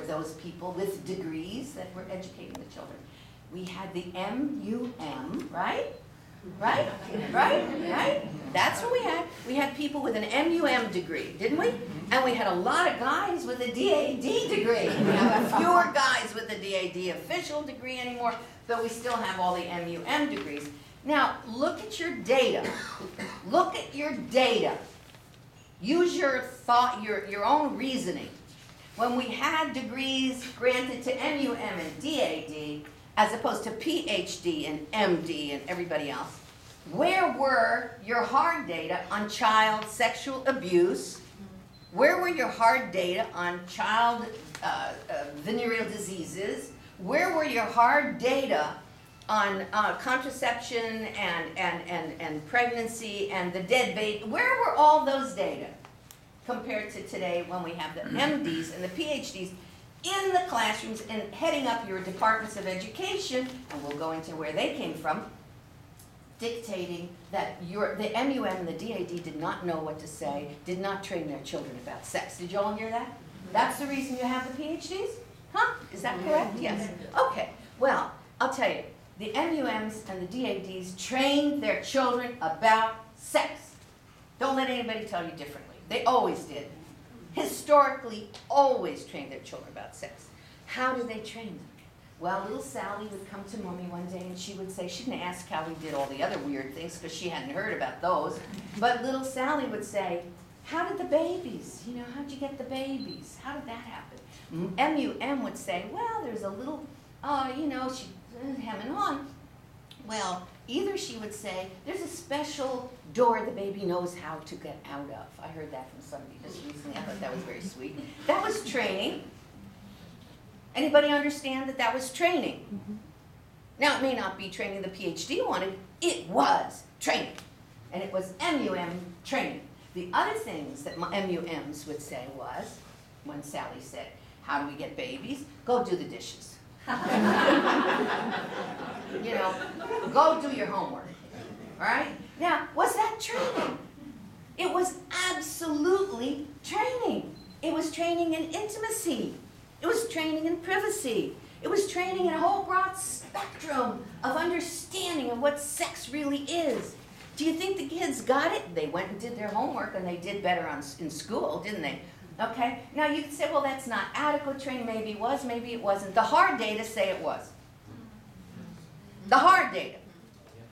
those people with degrees that were educating the children. We had the MUM, right? Right? Right? That's what we had. We had people with an MUM degree, didn't we? And we had a lot of guys with a DAD degree. We have fewer guys with a DAD official degree anymore, but we still have all the MUM degrees. Now, look at your data. Look at your data. Use your thought, your own reasoning. When we had degrees granted to MUM and DAD, as opposed to PhD and MD and everybody else, where were your hard data on child sexual abuse? Where were your hard data on child venereal diseases? Where were your hard data on contraception and pregnancy and the dead baby? Where were all those data compared to today when we have the MDs and the PhDs in the classrooms and heading up your departments of education, and we'll go into where they came from, dictating that the MUM and the DAD did not know what to say, did not train their children about sex. Did you all hear that? That's the reason you have the PhDs? Huh? Is that correct? Yes. Okay. Well, I'll tell you, the MUMs and the DADs trained their children about sex. Don't let anybody tell you differently. They always did. Historically, always trained their children about sex. How did they train them? Well, little Sally would come to Mommy one day and she would say, she didn't ask how we did all the other weird things because she hadn't heard about those, but little Sally would say, how did the babies, how'd you get the babies? How did that happen? MUM would say, well, there's a little, she hemming on. Well, either she would say, there's a special door the baby knows how to get out of. I heard that from somebody just recently. I thought that was very sweet. That was training. Anybody understand that that was training? Now, it may not be training the PhD wanted. It was training. And it was MUM training. The other things that MUMs would say was, when Sally said, how do we get babies? Go do the dishes. Go do your homework, all right? Now, was that training? It was absolutely training. It was training in intimacy. It was training in privacy. It was training in a whole broad spectrum of understanding of what sex really is. Do you think the kids got it? They went and did their homework and they did better in school, didn't they? Okay, now you could say, well, that's not adequate training. Maybe it was, maybe it wasn't. The hard data say it was. The hard data,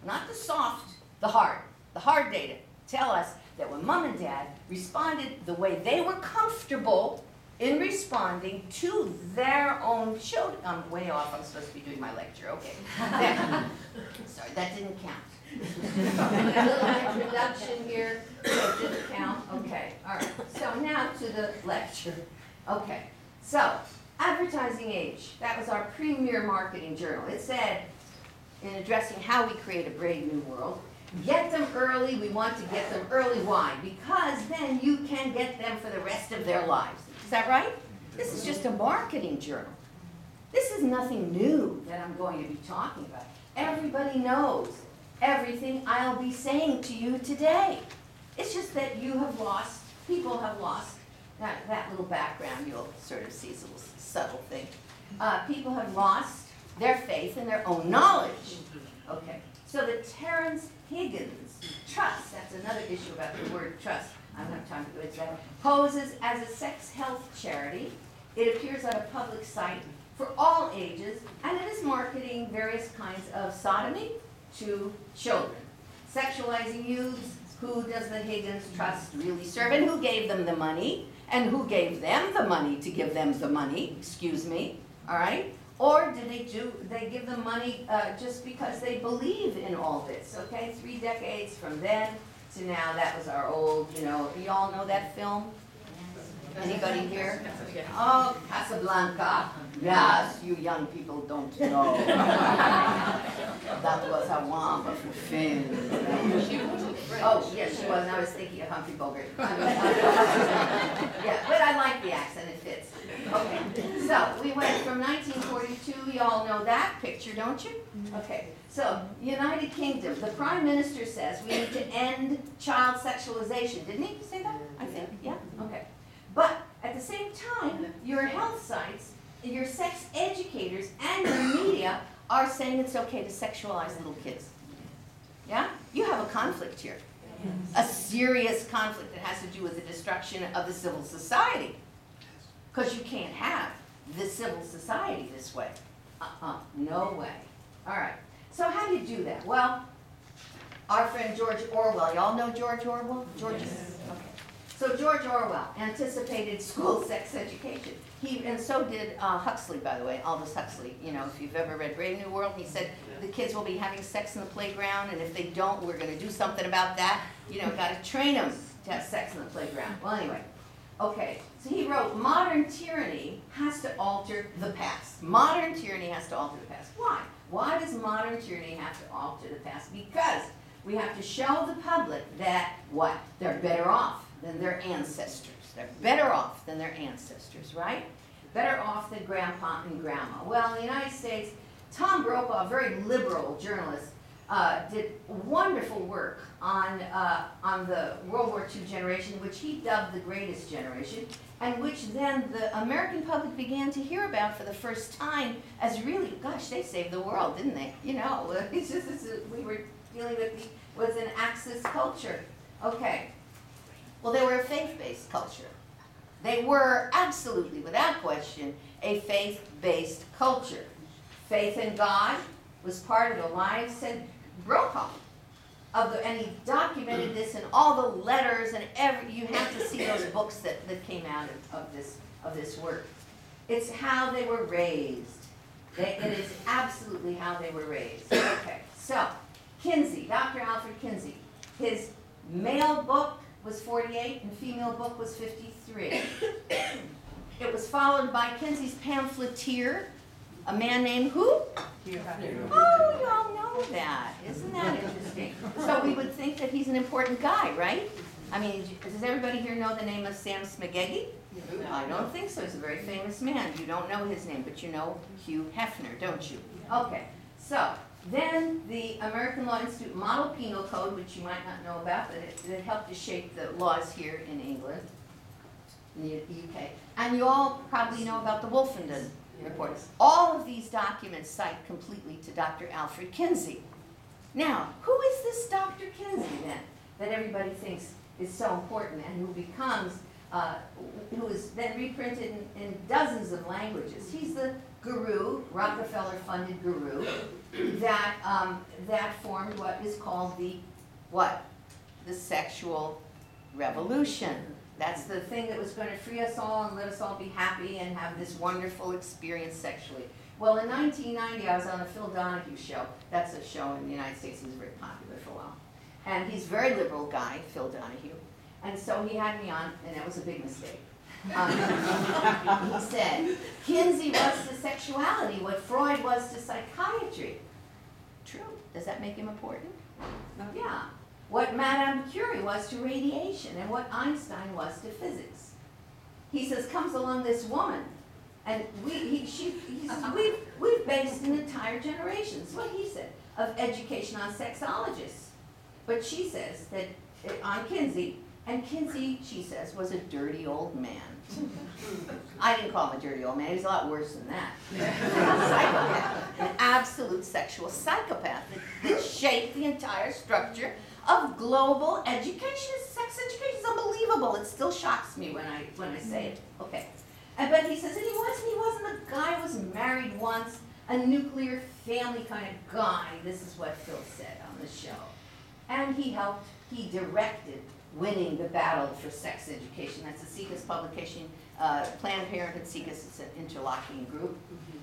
not the soft, the hard. The hard data tell us that when Mom and Dad responded the way they were comfortable in responding to their own children. I'm way off, I'm supposed to be doing my lecture, okay. Sorry, that didn't count. A little introduction here, that didn't count, okay, all right. So now to the lecture. Okay, so Advertising Age, that was our premier marketing journal. It said, in addressing how we create a brave new world, get them early, we want to get them early. Why? Because then you can get them for the rest of their lives. Is that right? This is just a marketing journal. This is nothing new that I'm going to be talking about. Everybody knows everything I'll be saying to you today. It's just that you have lost, people have lost, that little background you'll sort of see is a little subtle thing. People have lost their faith in their own knowledge. Okay, so the Terrence Higgins Trust, that's another issue about the word trust, I don't have time to go into that, poses as a sex health charity. It appears on a public site for all ages, and it is marketing various kinds of sodomy to children. Sexualizing youths, who does the Higgins Trust really serve, and who gave them the money, and who gave them the money to give them the money, excuse me, all right? Or did they give them money just because they believe in all this, okay? 3 decades from then to now, that was our old, you all know that film? Anybody here? Oh, Casablanca. Yes, you young people don't know. That was a wonderful film. Oh, yes, she was. And I was thinking of Humphrey Bogart. Yeah, but I like the accent. It fits. Okay, so we went from 1942. You all know that picture, don't you? Okay, so United Kingdom. The Prime Minister says we need to end child sexualization. Didn't he say that? I think. Yeah. Okay. But at the same time, your health sites your sex educators and your media are saying it's okay to sexualize little kids. Yeah? You have a conflict here. A serious conflict that has to do with the destruction of the civil society. Because you can't have the civil society this way. No way. All right. So how do you do that? Well, our friend George Orwell, y'all know George Orwell? George is, okay. So George Orwell anticipated school sex education. And so did Huxley, by the way, Aldous Huxley. You know, if you've ever read Brave New World, he said the kids will be having sex in the playground, and if they don't, we're going to do something about that. You know, got to train them to have sex in the playground. Well, anyway, okay. So he wrote, modern tyranny has to alter the past. Modern tyranny has to alter the past. Why? Why does modern tyranny have to alter the past? Because we have to show the public that, what? They're better off than their ancestors. They're better off than their ancestors, right? Better off than grandpa and grandma. Well, in the United States, Tom Brokaw, a very liberal journalist, did wonderful work on the World War II generation, which he dubbed the greatest generation, and which then the American public began to hear about for the first time as really, gosh, they saved the world, didn't they? You know, it's just, we were dealing with an Axis culture. Okay. Well, they were a faith-based culture. They were absolutely, without question, a faith-based culture. Faith in God was part of the lives, said Brokaw, and he documented this in all the letters and you have to see those books that came out of this work. It's how they were raised. It is absolutely how they were raised. Okay, so Kinsey, Dr. Alfred Kinsey, his male book was 48 and female book was 53. It was followed by Kinsey's pamphleteer, a man named who? Oh, you all know that. Isn't that interesting? So we would think that he's an important guy, right? I mean, does everybody here know the name of Sam Smegegi? I don't think so. He's a very famous man. You don't know his name, but you know Hugh Hefner, don't you? Okay, so then the American Law Institute Model Penal Code, which you might not know about, but it helped to shape the laws here in England, in the UK. And you all probably know about the Wolfenden report. All of these documents cite completely to Dr. Alfred Kinsey. Now, who is this Dr. Kinsey then, that everybody thinks is so important and who is then reprinted in dozens of languages? He's the guru, Rockefeller-funded guru, that formed what is called the sexual revolution. That's the thing that was going to free us all and let us all be happy and have this wonderful experience sexually. Well, in 1990, I was on a Phil Donahue show. That's a show in the United States. He was very popular for a while. And he's a very liberal guy, Phil Donahue. And so he had me on, and that was a big mistake. He said, Kinsey was to sexuality what Freud was to psychiatry. True. Does that make him important? Yeah. What Madame Curie was to radiation and what Einstein was to physics. He says, comes along this woman, and he says, we've based an entire generation, that's what he said, of education on sexologists. But she says that on Kinsey, and Kinsey, she says, was a dirty old man. I didn't call him a dirty old man, he was a lot worse than that. A psychopath, an absolute sexual psychopath that shaped the entire structure of global education. Sex education is unbelievable. It still shocks me when I say it. Okay. But he says, and he wasn't a guy who was married once, a nuclear family kind of guy. This is what Phil said on the show. And he directed winning the battle for sex education. That's a SPUC publication, Planned Parenthood SPUC, it's an interlocking group.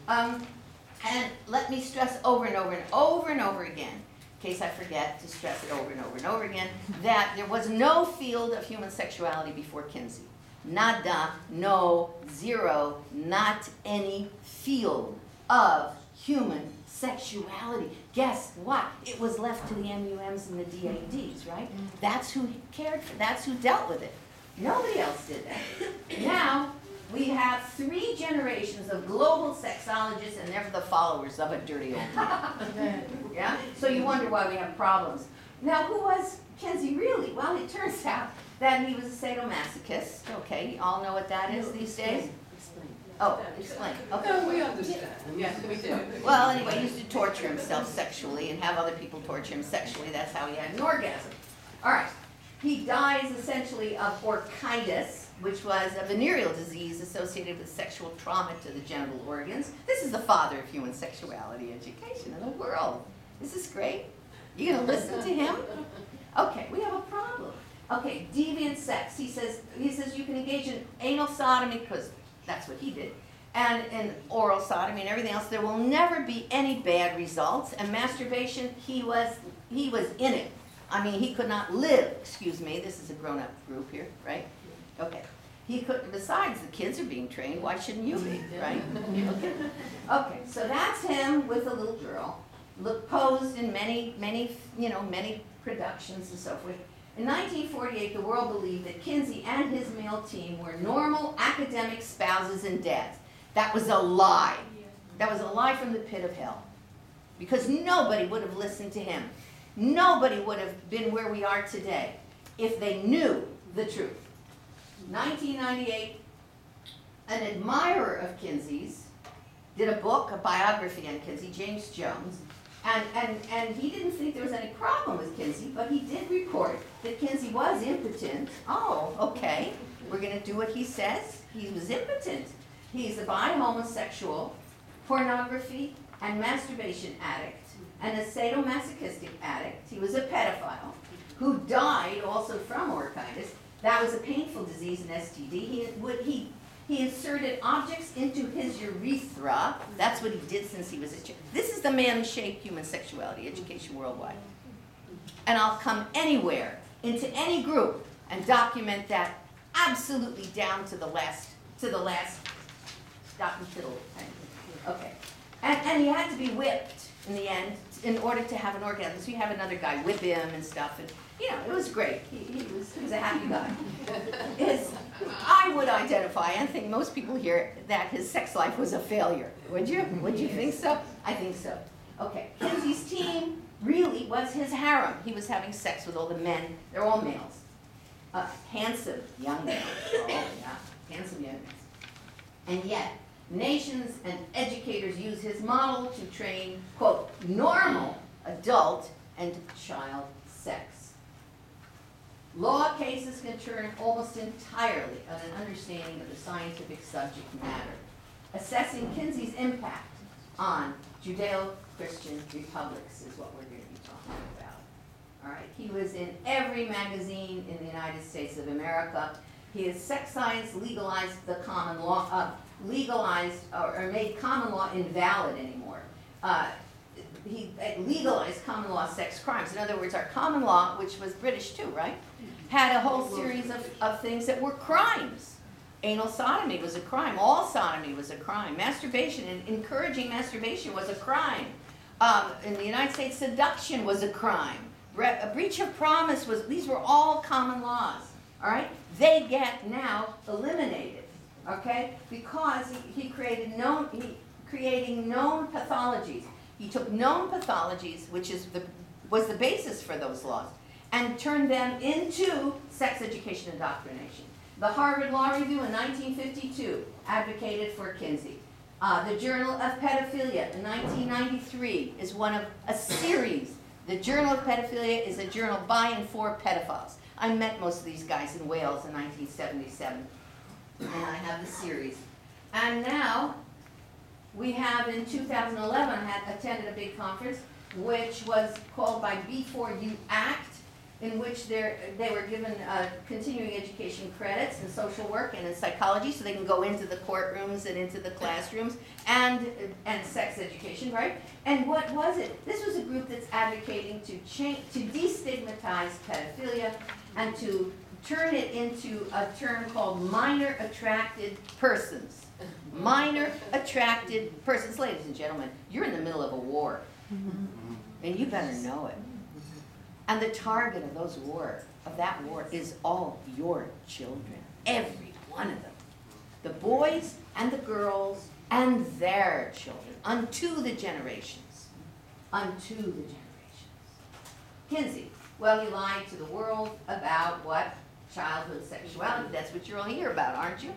And let me stress over and over and over and over again, in case I forget to stress it over and over and over again, that there was no field of human sexuality before Kinsey. Nada, no, zero, not any field of human sexuality. Guess what? It was left to the MUMs and the DADs, right? That's who cared for, that's who dealt with it. Nobody else did that. Now, we have 3 generations of global sexologists, and they're the followers of a dirty old man. Yeah? So you wonder why we have problems. Now, who was Kinsey really? Well, it turns out that he was a sadomasochist. Okay, you all know what that is these days? Oh, explain. Okay. No, we understand. Yes, we do. Well, anyway, he used to torture himself sexually and have other people torture him sexually. That's how he had an orgasm. All right. He dies essentially of orchitis, which was a venereal disease associated with sexual trauma to the genital organs. This is the father of human sexuality education in the world. This is great. You gonna listen to him? Okay, we have a problem. Okay, deviant sex. He says you can engage in anal sodomy, because that's what he did, and in oral sodomy and everything else. There will never be any bad results. And masturbation, he was in it. I mean, he could not live, excuse me, this is a grown-up group here, right? Okay. He could, besides the kids are being trained, why shouldn't you be, right? Okay, so that's him with a little girl, posed in many productions and so forth. In 1948, the world believed that Kinsey and his male team were normal academic spouses and dads. That was a lie. That was a lie from the pit of hell. Because nobody would have listened to him. Nobody would have been where we are today if they knew the truth. 1998, an admirer of Kinsey's did a book, a biography on Kinsey, James Jones, and he didn't think there was any problem with Kinsey, but he did report that Kinsey was impotent. Oh, okay, we're going to do what he says. He was impotent. He's a bi-homosexual, pornography and masturbation addict, and a sadomasochistic addict. He was a pedophile who died also from orchitis. That was a painful disease, an STD. He inserted objects into his urethra. That's what he did since he was a child. This is the man who shaped human sexuality education worldwide. And I'll come anywhere, into any group, and document that absolutely down to the last dot and tittle. Okay. And he had to be whipped in the end in order to have an orgasm. So you have another guy whip him and stuff. And, it was great. He was a happy guy. I would identify, and think most people here, that his sex life was a failure. Would you? Would you think so? I think so. Okay. Kinsey's team really was his harem. He was having sex with all the men. They're all males. Handsome young men. Oh, yeah. Handsome young men. And yet, nations and educators use his model to train, quote, normal adult and child sex. Law cases can turn almost entirely on an understanding of the scientific subject matter. Assessing Kinsey's impact on Judeo-Christian republics is what we're going to be talking about. All right, he was in every magazine in the United States of America. His sex science legalized the common law, made common law invalid anymore. He legalized common law sex crimes. In other words, our common law, which was British too, right, had a whole series of things that were crimes. Anal sodomy was a crime. All sodomy was a crime. Masturbation and encouraging masturbation was a crime. In the United States, seduction was a crime. A breach of promise was, these were all common laws, all right? They get now eliminated, okay? Because he creating known pathologies. He took known pathologies, which was the basis for those laws, and turned them into sex education indoctrination. The Harvard Law Review in 1952 advocated for Kinsey. The Journal of Pedophilia in 1993 is one of a series. The Journal of Pedophilia is a journal by and for pedophiles. I met most of these guys in Wales in 1977, and I have the series. And now, we have in 2011 attended a big conference which was called by B4U Act, in which they were given continuing education credits in social work and in psychology, so they can go into the courtrooms and into the classrooms, and sex education, right? And what was it? This was a group that's advocating to destigmatize pedophilia and to turn it into a term called minor attracted persons. Minor attracted persons. Ladies and gentlemen, you're in the middle of a war, and you better know it. And the target of that war is all your children, every one of them. The boys and the girls and their children, unto the generations. Unto the generations. Kinsey, well, he lied to the world about what? Childhood sexuality. That's what you're all here about, aren't you?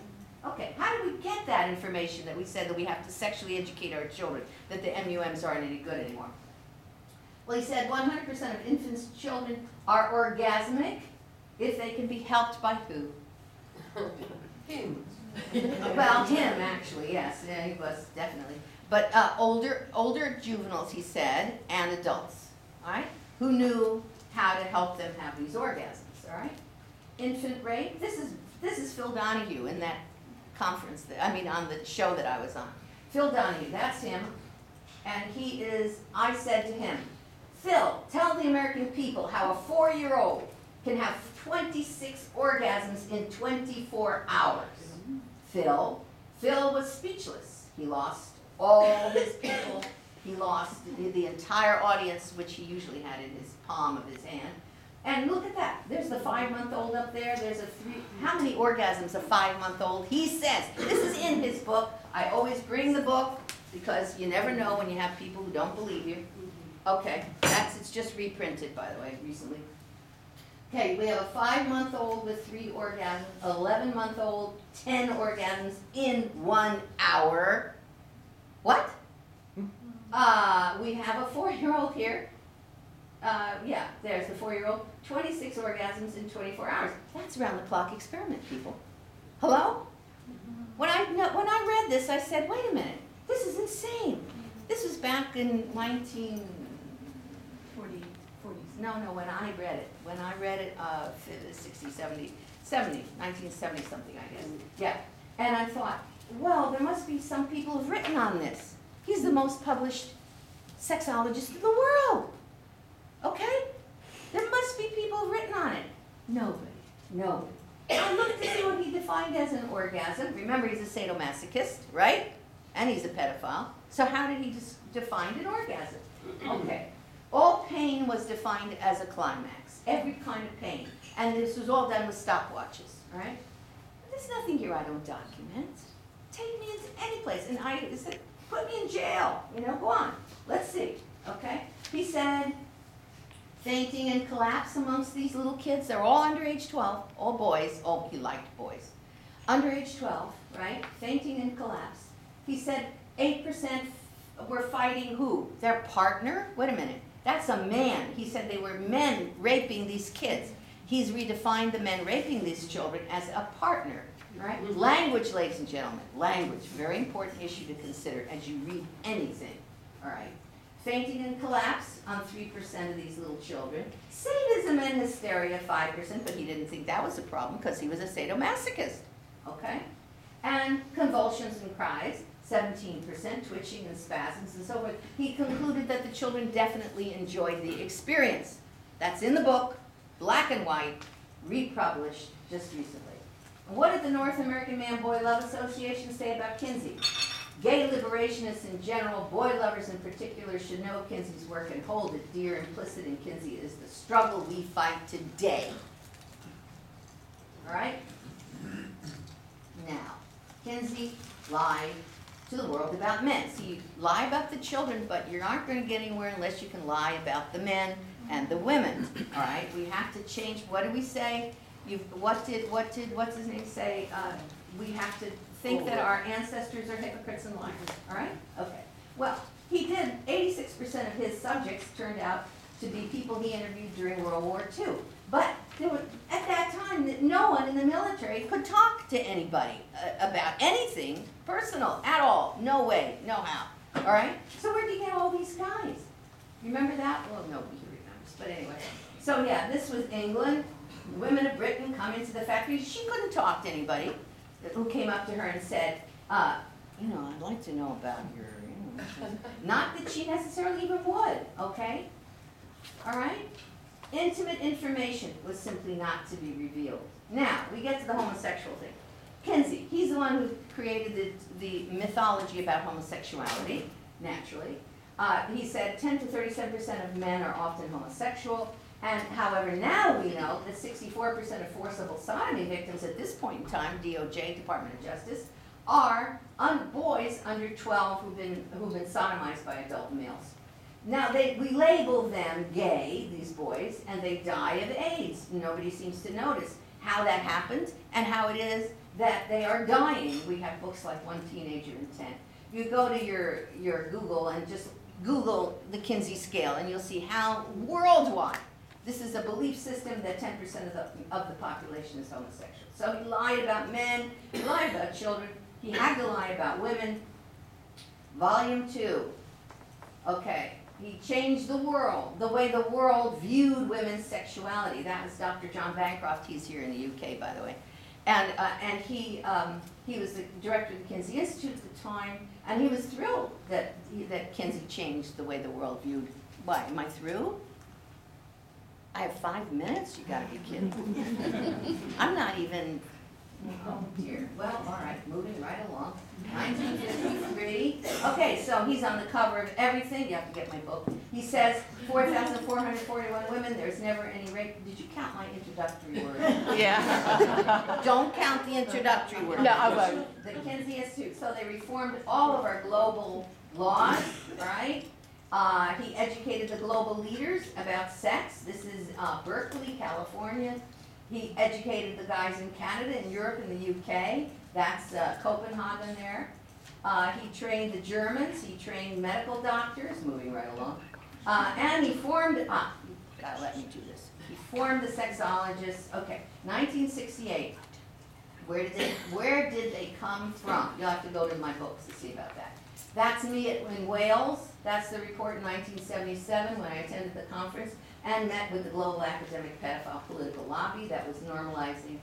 Okay, how do we get that information that we said that we have to sexually educate our children, that the MUMs aren't any good anymore? Well, he said 100% of infants' children are orgasmic if they can be helped by who? Him. Well, him actually, yes, yeah, he was definitely. But older juveniles, he said, and adults, all right, who knew how to help them have these orgasms, all right? Infant rape, this is Phil Donahue in that conference, on the show that I was on. Phil Donahue, that's him, and he is, I said to him, Phil, tell the American people how a 4-year-old can have 26 orgasms in 24 hours. Phil was speechless. He lost all his people. He lost the entire audience, which he usually had in his palm of his hand. And look at that. There's the 5-month-old up there. There's how many orgasms a 5-month-old? He says, this is in his book. I always bring the book because you never know when you have people who don't believe you. Okay, it's just reprinted, by the way, recently. Okay, we have a 5-month-old with 3 orgasms, 11-month-old, 10 orgasms in 1 hour. What? We have a 4-year-old here. Yeah, there's the 4-year-old, 26 orgasms in 24 hours. That's round-the-clock experiment, people. Hello? When I read this, I said, wait a minute, this is insane. This was back in 1940s. No, when I read it, 60, 70, 1970 something, I guess. Yeah, and I thought, well, there must be some people who've written on this. He's the most published sexologist in the world. Okay? There must be people who've written on it. Nobody. I looked to see what he defined as an orgasm. Remember, he's a sadomasochist, right? And he's a pedophile. So how did he define an orgasm? Okay. All pain was defined as a climax. Every kind of pain. And this was all done with stopwatches, right? There's nothing here I don't document. Take me into any place. And I said, put me in jail. Go on. Let's see. Okay? He said, fainting and collapse amongst these little kids. They're all under age 12. All boys. Oh, he liked boys. Under age 12, right? Fainting and collapse. He said 8% were fighting who? Their partner? Wait a minute. That's a man. He said they were men raping these kids. He's redefined the men raping these children as a partner. Right? Language, ladies and gentlemen. Language. Very important issue to consider as you read anything. All right. Fainting and collapse on 3% of these little children. Sadism and hysteria, 5%, but he didn't think that was a problem because he was a sadomasochist. Okay? And convulsions and cries, 17%, twitching and spasms and so forth. He concluded that the children definitely enjoyed the experience. That's in the book, black and white, republished just recently. And what did the North American Man-Boy Love Association say about Kinsey? Gay liberationists in general, boy lovers in particular, should know Kinsey's work and hold it dear. Implicit in Kinsey is the struggle we fight today. All right? Now, Kinsey lied to the world about men. So you lie about the children, but you aren't going to get anywhere unless you can lie about the men and the women. All right? We have to change. What do we say? What's his name say? We have to think that our ancestors are hypocrites and liars. All right? Okay. Well, he did. 86% of his subjects turned out to be people he interviewed during World War II. But at that time, no one in the military could talk to anybody about anything personal at all. No way, no how. All right? So where did you get all these guys? Remember that? Well, nobody remembers. But anyway. So yeah, this was England. The women of Britain come into the factory. She couldn't talk to anybody who came up to her and said, I'd like to know about your, Not that she necessarily even would, okay? All right? Intimate information was simply not to be revealed. Now, we get to the homosexual thing. Kinsey, he's the one who created the mythology about homosexuality, naturally. He said 10 to 37% of men are often homosexual. And however, now we know that 64% of forcible sodomy victims at this point in time, DOJ, Department of Justice, are boys under 12 who've been sodomized by adult males. Now, we label them gay, these boys, and they die of AIDS. Nobody seems to notice how that happened and how it is that they are dying. We have books like One Teenager in 10. You go to your Google and just Google the Kinsey scale, and you'll see how worldwide, this is a belief system that 10% of the population is homosexual. So he lied about men, he lied about children, he had to lie about women. Volume 2. Okay, he changed the world, the way the world viewed women's sexuality. That was Dr. John Bancroft. He's here in the UK, by the way. And he was the director of the Kinsey Institute at the time, and he was thrilled that Kinsey changed the way the world viewed. Why, am I through? I have 5 minutes? You gotta be kidding. I'm not even, oh dear. Well, all right, moving right along. 1953. Okay, so he's on the cover of everything. You have to get my book. He says 4,441 women. There's never any rape. Did you count my introductory word? Yeah. Don't count the introductory word. No, I won't. The Kinsey Institute. So they reformed all of our global laws, right? He educated the global leaders about sex. This is Berkeley, California. He educated the guys in Canada, in Europe, and the UK. That's Copenhagen there. He trained the Germans. He trained medical doctors, moving right along. And he formed, you gotta let me do this. He formed the sexologists. Okay, 1968. Where did they come from? You'll have to go to my books to see about that. That's me in Wales. That's the report in 1977 when I attended the conference and met with the global academic pedophile political lobby that was normalizing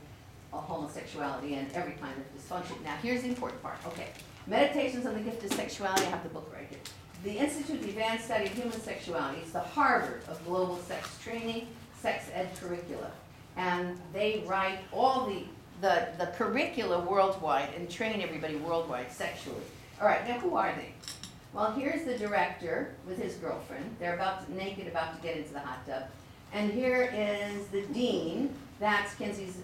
homosexuality and every kind of dysfunction. Now, here's the important part. Okay, Meditations on the Gift of Sexuality. I have the book right here. The Institute of Advanced Study of Human Sexuality is the Harvard of global sex training, sex ed curricula. And they write all the curricula worldwide and train everybody worldwide sexually. All right, now who are they? Well, here's the director with his girlfriend. They're naked, about to get into the hot tub. And here is the dean. That's Kinsey's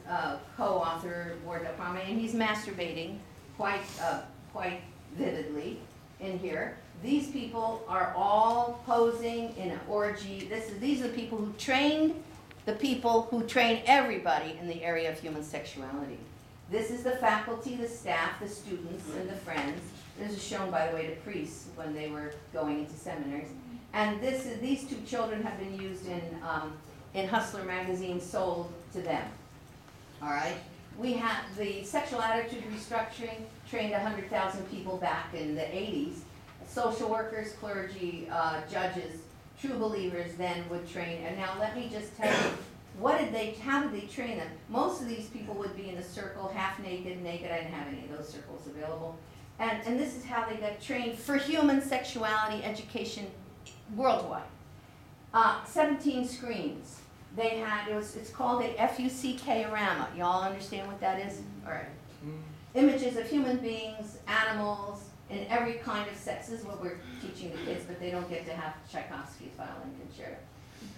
co-author, Ward Del, and he's masturbating quite vividly in here. These people are all posing in an orgy. These are the people who train everybody in the area of human sexuality. This is the faculty, the staff, the students, and the friends. This is shown, by the way, to priests when they were going into seminaries. And these two children have been used in Hustler magazine, sold to them. All right? We have the sexual attitude restructuring, trained 100,000 people back in the 80s. Social workers, clergy, judges, true believers then would train. And now let me just tell you, how did they train them? Most of these people would be in a circle, half naked, naked. I didn't have any of those circles available. And this is how they got trained for human sexuality education worldwide. 17 screens. They had, it's called a FUCK-orama. Y'all understand what that is? All right. Images of human beings, animals, in every kind of sex. This is what we're teaching the kids, but they don't get to have Tchaikovsky's violin concerto.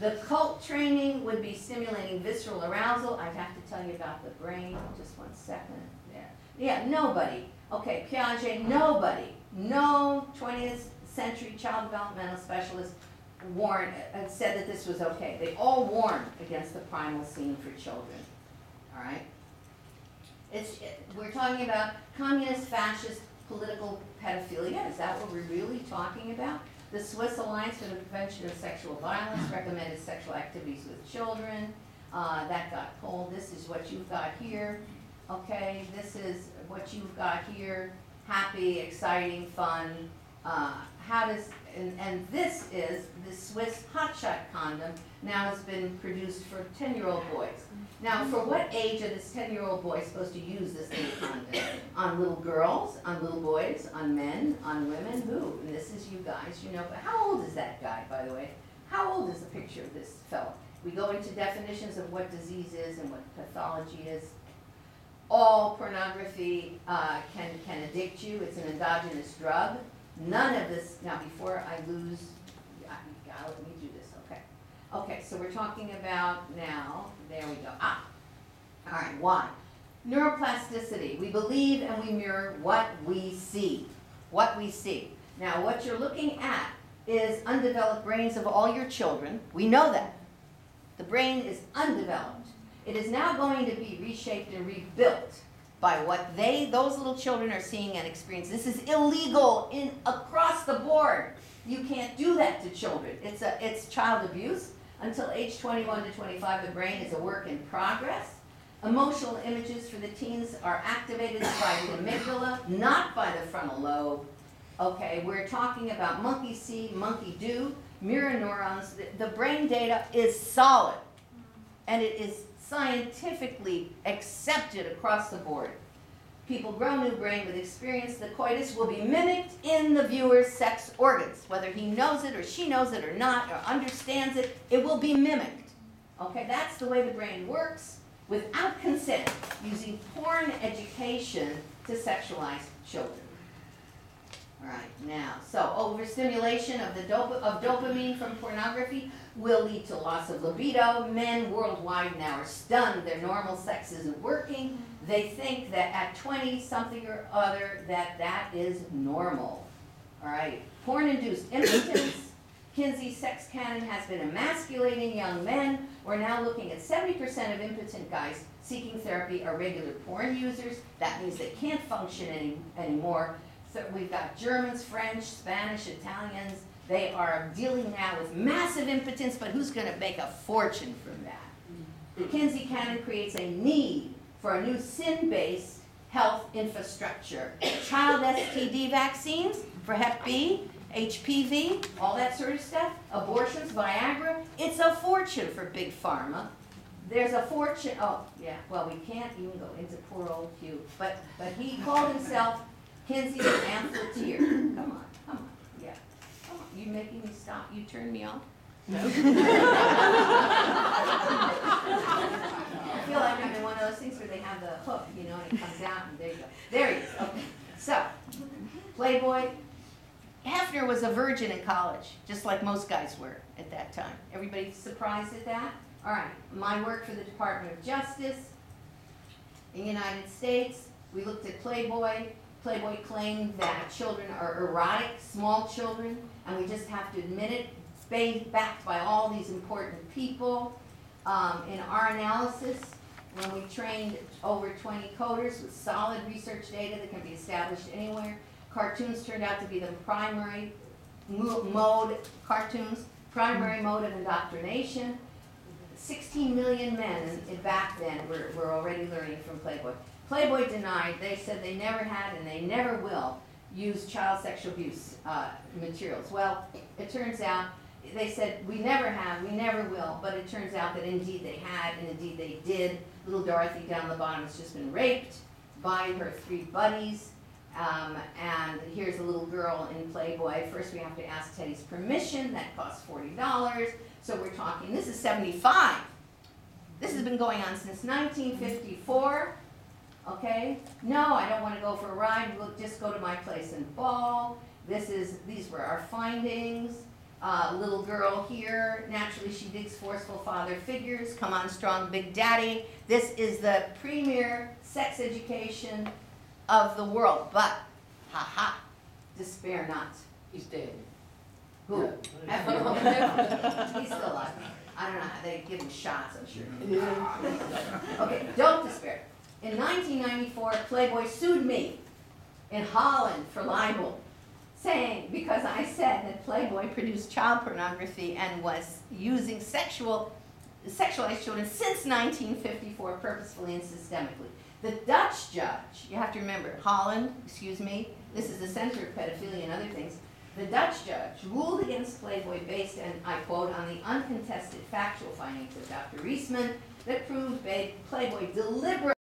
The cult training would be stimulating visceral arousal. I have to tell you about the brain. Just 1 second. There. Yeah, nobody. Okay, Piaget, nobody. No 20th century child developmental specialist warned and said that this was okay. They all warned against the primal scene for children. All right? We're talking about communist, fascist, political pedophilia. Is that what we're really talking about? The Swiss Alliance for the Prevention of Sexual Violence recommended sexual activities with children. That got pulled. This is what you've got here. Okay, this is what you've got here. Happy, exciting, fun. And this is the Swiss hotshot condom, now has been produced for 10-year-old boys. Now, for what age are this 10-year-old boy supposed to use this little condom? On little girls, on little boys, on men, on women, who? And this is you guys, you know. But how old is that guy, by the way? How old is the picture of this fellow? We go into definitions of what disease is and what pathology is. All pornography can addict you. It's an endogenous drug. None of this, now before I lose, let me do this, okay. Okay, so we're talking about now, there we go. All right, why? Neuroplasticity. We believe and we mirror what we see. What we see. Now, what you're looking at is undeveloped brains of all your children. We know that. The brain is undeveloped. It is now going to be reshaped and rebuilt by what those little children are seeing and experiencing. This is illegal across the board. You can't do that to children. It's child abuse. Until age 21 to 25, the brain is a work in progress. Emotional images for the teens are activated by the amygdala, not by the frontal lobe. Okay, we're talking about monkey see, monkey do, mirror neurons. The brain data is solid, and it is scientifically accepted across the board. People grow new brain with experience. The coitus will be mimicked in the viewer's sex organs. Whether he knows it or she knows it or not, or understands it, it will be mimicked. Okay, that's the way the brain works, without consent, using porn education to sexualize children. All right, now, so overstimulation of dopamine from pornography will lead to loss of libido. Men worldwide now are stunned. Their normal sex isn't working. They think that at 20-something or other that is normal. All right, porn-induced impotence. Kinsey's sex canon has been emasculating young men. We're now looking at 70% of impotent guys seeking therapy are regular porn users. That means they can't function anymore. So we've got Germans, French, Spanish, Italians. They are dealing now with massive impotence, but who's going to make a fortune from that? The Kinsey canon creates a need for a new sin-based health infrastructure. Child STD vaccines for Hep B, HPV, all that sort of stuff, abortions, Viagra. It's a fortune for Big Pharma. There's a fortune, oh yeah, well we can't even go into poor old Hugh, but he called himself Kinsey's amphitheater. Come on, yeah. Come on, you making me stop, you turn me off? No. I feel like I'm in one of those things where they have the hook, you know, and it comes out and there you go. There he is, okay. So, Playboy. Hefner was a virgin in college, just like most guys were at that time. Everybody surprised at that? All right, my work for the Department of Justice in the United States, we looked at Playboy. Playboy claimed that children are erotic, small children, and we just have to admit it. It's backed by all these important people. In our analysis, when we trained over 20 coders with solid research data that can be established anywhere, cartoons turned out to be the primary mode of indoctrination. 16 million men back then were already learning from Playboy. Playboy denied, they said they never had and they never will use child sexual abuse materials. Well, it turns out, they said we never have, we never will, but it turns out that indeed they had and indeed they did. Little Dorothy down the bottom has just been raped by her 3 buddies. And here's a little girl in Playboy. First we have to ask Teddy's permission. That costs $40. So we're talking, this is 75. This has been going on since 1954. Okay? No, I don't want to go for a ride. We'll just go to my place and ball. These were our findings. Little girl here. Naturally, she digs forceful father figures. Come on, strong big daddy. This is the premier sex education of the world, but, despair not. He's dead. Who? Yeah. He's still alive. I don't know, they give him shots, I'm sure. Okay, don't despair. In 1994, Playboy sued me in Holland for libel, saying, because I said that Playboy produced child pornography and was using sexualized children since 1954 purposefully and systemically. The Dutch judge, you have to remember, Holland, this is the center of pedophilia and other things. The Dutch judge ruled against Playboy based, and I quote, on the uncontested factual findings of Dr. Reisman that proved Playboy deliberately